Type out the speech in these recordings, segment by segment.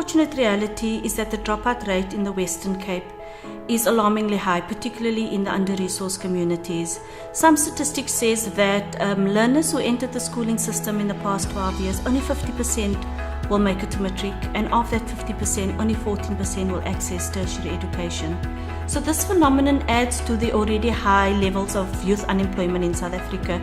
unfortunate reality is that the dropout rate in the Western Cape is alarmingly high, particularly in the under-resourced communities. Some statistics says that learners who entered the schooling system in the past 12 years, only 50% will make it to matric, and of that 50%, only 14% will access tertiary education. So this phenomenon adds to the already high levels of youth unemployment in South Africa,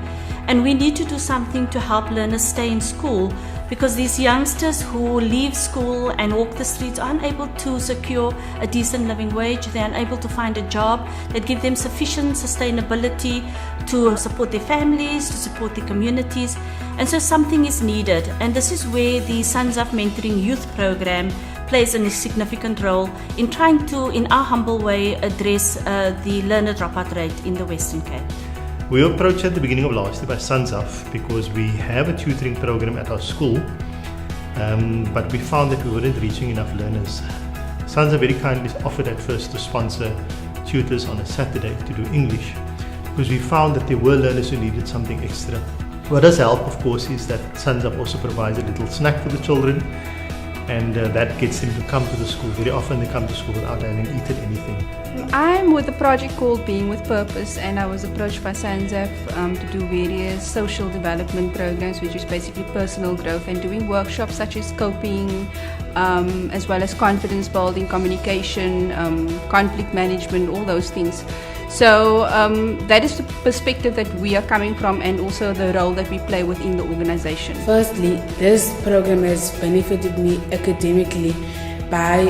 and we need to do something to help learners stay in school, because these youngsters who leave school and walk the streets are unable to secure a decent living wage. They're unable to find a job that gives them sufficient sustainability to support their families, to support their communities, and so something is needed. And this is where the SANZAF Mentoring Youth Program plays a significant role in trying to, in our humble way, address the learner dropout rate in the Western Cape. We were approached at the beginning of last year by SANZAF because we have a tutoring program at our school, but we found that we weren't reaching enough learners. SANZAF very kindly offered at first to sponsor tutors on a Saturday to do English, because we found that there were learners who needed something extra. What does help, of course, is that SANZAF also provides a little snack for the children, and that gets them to come to the school. Very often they come to school without having eaten anything. I'm with a project called Being with Purpose, and I was approached by SANZAF to do various social development programs, which is basically personal growth, and doing workshops such as coping, as well as confidence building, communication, conflict management, all those things. So that is the perspective that we are coming from, and also the role that we play within the organization. Firstly, this program has benefited me academically by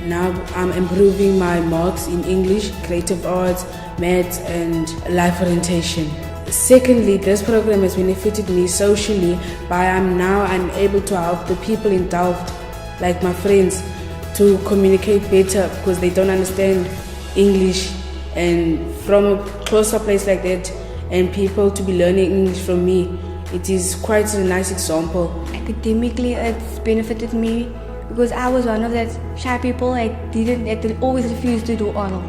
now I'm improving my marks in English, creative arts, maths and life orientation. Secondly, this program has benefited me socially by I'm able to help the people in Delft, like my friends, to communicate better because they don't understand English, and from a closer place like that and people to be learning English from me, it is quite a nice example. Academically, it's benefited me because I was one of that shy people that always refused to do oral.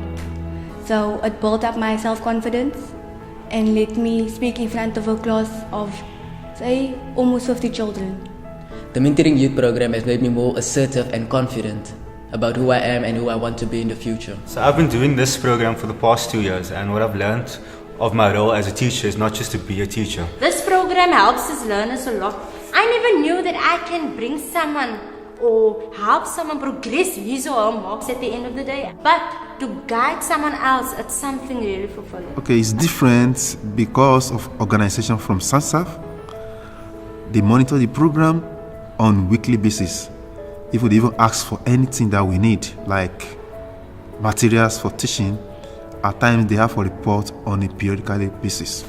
So it built up my self-confidence and let me speak in front of a class of, say, almost 50 children. The Mentoring Youth Program has made me more assertive and confident about who I am and who I want to be in the future. So I've been doing this program for the past 2 years, and what I've learned of my role as a teacher is not just to be a teacher. This program helps us learners a lot. I never knew that I can bring someone or help someone progress his or her marks at the end of the day. But to guide someone else, it's something really fulfilling. Okay, it's different because of organization from SANZAF. They monitor the program on weekly basis. If we even ask for anything that we need, like materials for teaching, at times they have a report on a periodical basis.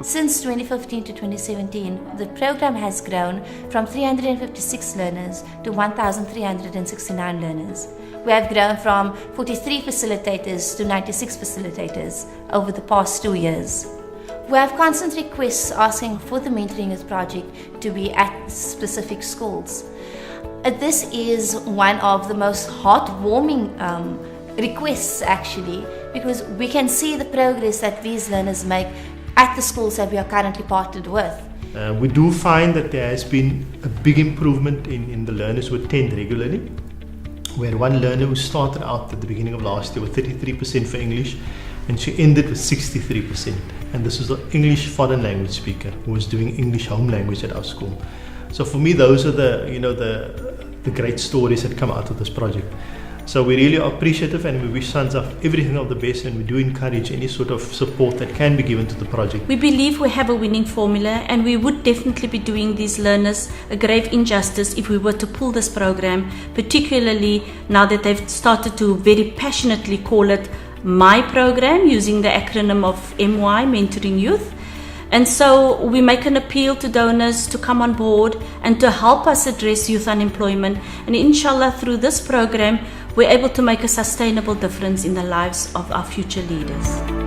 Since 2015 to 2017, the program has grown from 356 learners to 1,369 learners. We have grown from 43 facilitators to 96 facilitators over the past 2 years. We have constant requests asking for the Mentoring Youth Project to be at specific schools. This is one of the most heartwarming requests actually, because we can see the progress that these learners make at the schools that we are currently partnered with. We do find that there has been a big improvement in the learners who attend regularly. We had one learner who started out at the beginning of last year with 33% for English, and she ended with 63%. And this was an English foreign language speaker who was doing English home language at our school. So for me, those are the great stories that come out of this project. So we really are appreciative, and we wish SANZAF everything of the best, and we do encourage any sort of support that can be given to the project. We believe we have a winning formula, and we would definitely be doing these learners a grave injustice if we were to pull this program, particularly now that they've started to very passionately call it MY program, using the acronym of MY, Mentoring Youth. And so we make an appeal to donors to come on board and to help us address youth unemployment. And inshallah, through this program, we're able to make a sustainable difference in the lives of our future leaders.